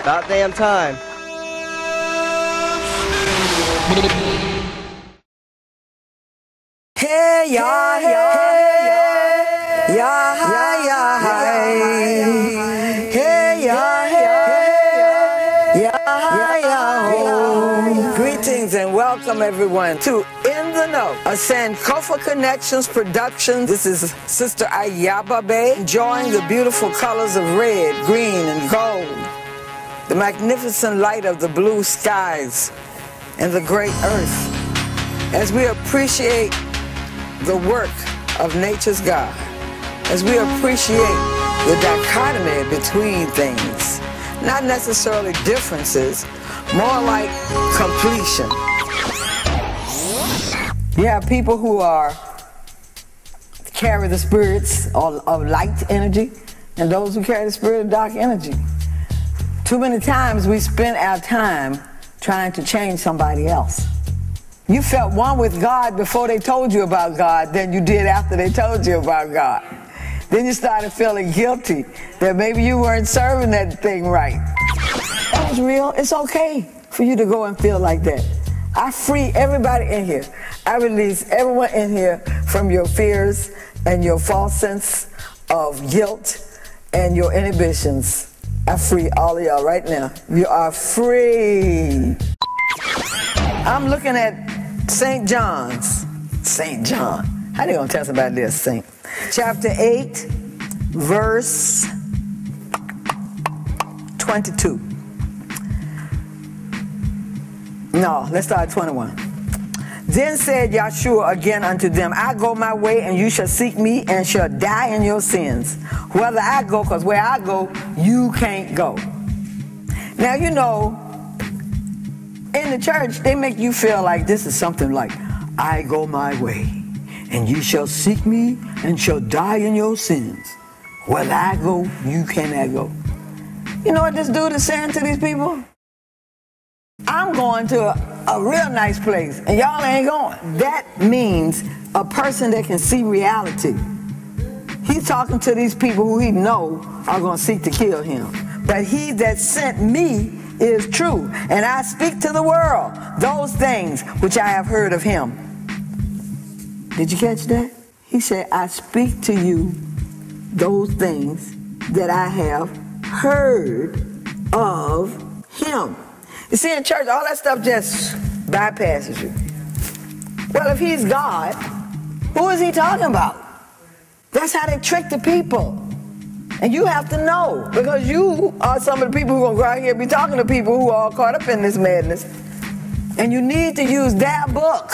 About damn time. Hey, yeah, hey, yeah, yeah, yeah, hey, yeah, yeah. Greetings and welcome everyone to In the Know, a Sankofa Connections production. This is Sister Ayaba Bey, enjoying the beautiful colors of red, green, and gold, the magnificent light of the blue skies and the great earth, as we appreciate the work of nature's God, as we appreciate the dichotomy between things, not necessarily differences, more like completion. You have people who carry the spirits of light energy and those who carry the spirit of dark energy. Too many times we spend our time trying to change somebody else. You felt one with God before they told you about God than you did after they told you about God. Then you started feeling guilty that maybe you weren't serving that thing right. That was real. It's okay for you to go and feel like that. I free everybody in here. I release everyone in here from your fears and your false sense of guilt and your inhibitions. I free all of y'all right now. You are free. I'm looking at St. John's. St. John. How they gonna tell us about this saint? Chapter 8, verse 22. No, let's start at 21. Then said Yahshua again unto them, I go my way, and you shall seek me, and shall die in your sins. Whether I go, because where I go, you can't go. Now, you know, in the church, they make you feel like this is something like, I go my way, and you shall seek me, and shall die in your sins. Whether I go, you cannot go. You know what this dude is saying to these people? I'm going to a real nice place, and y'all ain't going. That means a person that can see reality. He's talking to these people who he know are going to seek to kill him. But he that sent me is true, and I speak to the world those things which I have heard of him. Did you catch that? He said, I speak to you those things that I have heard of him. You see, in church, all that stuff just bypasses you. Well, if he's God, who is he talking about? That's how they trick the people. And you have to know, because you are some of the people who are going to go out here and be talking to people who are all caught up in this madness. And you need to use their book.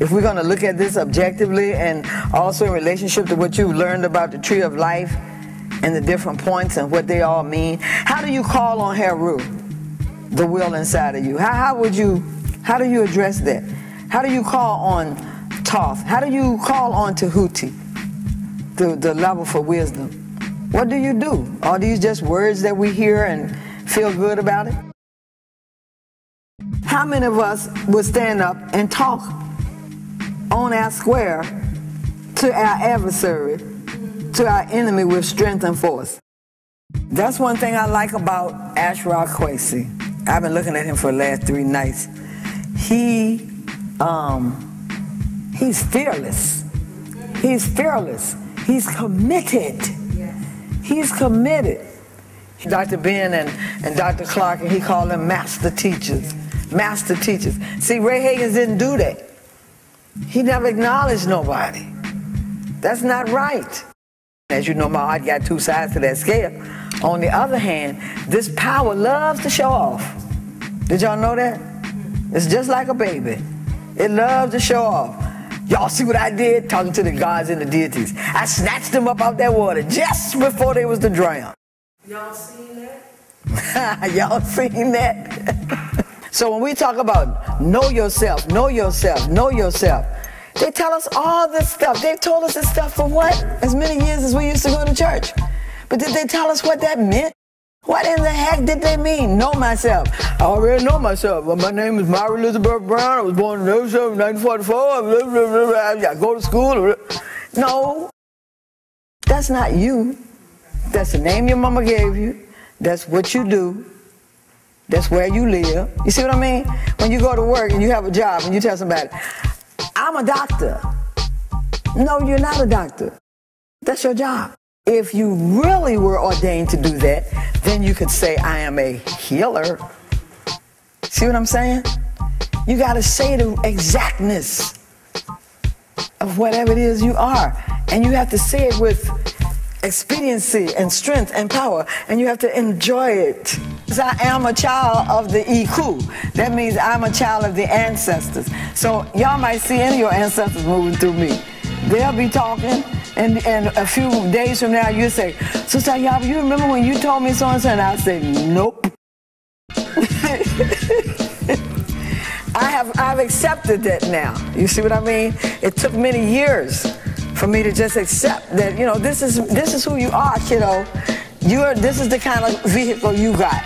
If we're going to look at this objectively and also in relationship to what you've learned about the tree of life and the different points and what they all mean, how do you call on Heru, the will inside of you? How do you address that? How do you call on Thoth? How do you call on Tahuti, the level for wisdom? What do you do? Are these just words that we hear and feel good about it? How many of us would stand up and talk on our square to our adversary, to our enemy with strength and force? That's one thing I like about Ashraf Kwesi. I've been looking at him for the last 3 nights. He's fearless. He's fearless. He's committed. He's committed. Dr. Ben and Dr. Clark, and he called them master teachers. Master teachers. See, Ray Higgins didn't do that. He never acknowledged nobody. That's not right. As you know, my heart got 2 sides to that scale. On the other hand, this power loves to show off. Did y'all know that? It's just like a baby. It loves to show off. Y'all see what I did? Talking to the gods and the deities. I snatched them up out that water just before they was to drown. Y'all seen that? Y'all seen that? So when we talk about know yourself, know yourself, know yourself, they tell us all this stuff. They've told us this stuff for what? As many years as we used to go to church. But did they tell us what that meant? What in the heck did they mean? Know myself. I already know myself. Well, my name is Mary Elizabeth Brown. I was born in 1944. I go to school. No, that's not you. That's the name your mama gave you. That's what you do. That's where you live. You see what I mean? When you go to work and you have a job and you tell somebody, I'm a doctor. No, you're not a doctor. That's your job. If you really were ordained to do that, then you could say, I am a healer. See what I'm saying? You got to say the exactness of whatever it is you are. And you have to say it with expediency and strength and power. And you have to enjoy it. I am a child of the Zxulu. That means I'm a child of the ancestors. So y'all might see any of your ancestors moving through me. They'll be talking, and a few days from now you'll say, Sister Ayaba, you remember when you told me so and so? And I'll say, nope. I've accepted that now. You see what I mean? It took many years for me to just accept that, you know, this is who you are, kiddo. This is the kind of vehicle you got.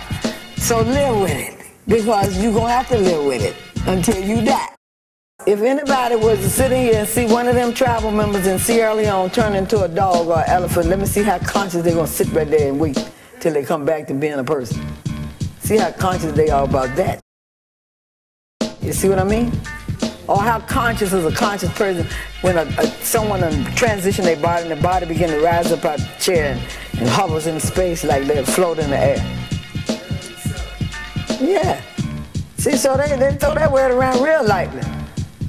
So live with it, because you're going to have to live with it until you die. If anybody was to sit in here and see one of them tribal members in Sierra Leone turn into a dog or an elephant, let me see how conscious they're going to sit right there and wait till they come back to being a person. See how conscious they are about that. You see what I mean? Or how conscious is a conscious person when someone transition their body and the body begin to rise up out of the chair and hovers in space like they float in the air. Yeah. See, so they throw that word around real lightly.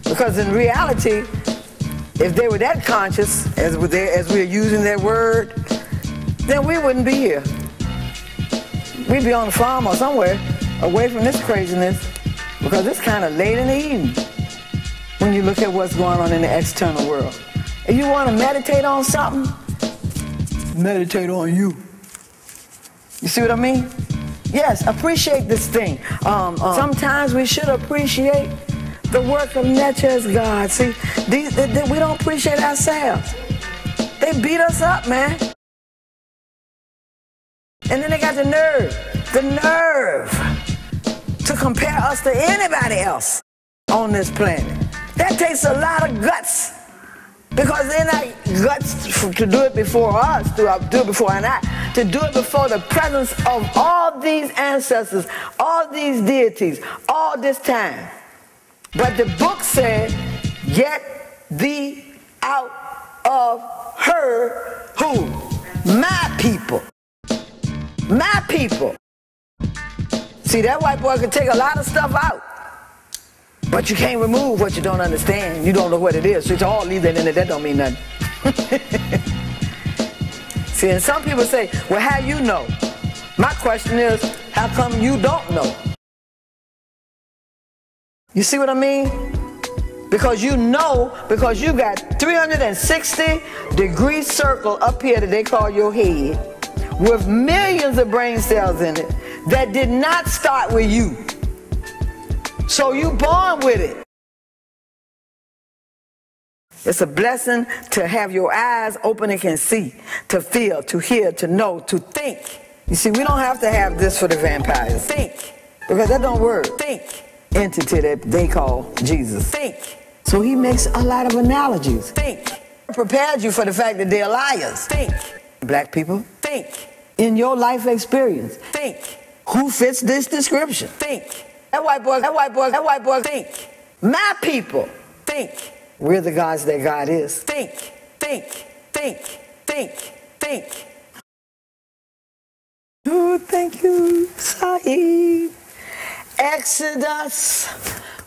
Because in reality, if they were that conscious as we're using that word, then we wouldn't be here. We'd be on a farm or somewhere away from this craziness, because it's kind of late in the evening when you look at what's going on in the external world. If you want to meditate on something, meditate on you. You see what I mean? Yes, appreciate this thing. Sometimes we should appreciate the work of nature as God. See, we don't appreciate ourselves. They beat us up, man. And then they got the nerve to compare us to anybody else on this planet. That takes a lot of guts, because they're not guts to do it before us, to do it before to do it before the presence of all these ancestors, all these deities, all this time. But the book said, get thee out of her, who? My people. My people. See, that white boy can take a lot of stuff out, but you can't remove what you don't understand. You don't know what it is. So it's all leave that in there. That don't mean nothing. See, and some people say, well, how you know? My question is, how come you don't know? You see what I mean? Because you know, because you got 360-degree circle up here that they call your head, with millions of brain cells in it that did not start with you. So you born with it. It's a blessing to have your eyes open and can see, to feel, to hear, to know, to think. You see, we don't have to have this for the vampires. Think, because that don't work. Think. Entity that they call Jesus. Think. So he makes a lot of analogies. Think. Prepared you for the fact that they're liars. Think. Black people, think. In your life experience, think. Who fits this description? Think. That white boy, think. My people, think. We're the gods that God is. Think, think, think, think, think. Oh, thank you, Sahib. Exodus,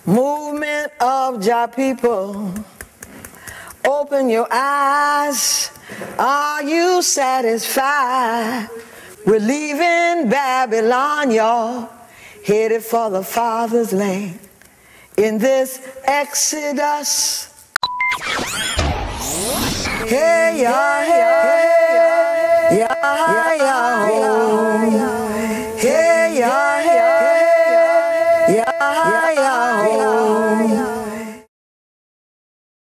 movement of Jah people. Open your eyes. Are you satisfied? We're leaving Babylon, y'all, headed for the Father's land. In this Exodus. Hey, yeah, hey, yeah, yeah, yeah.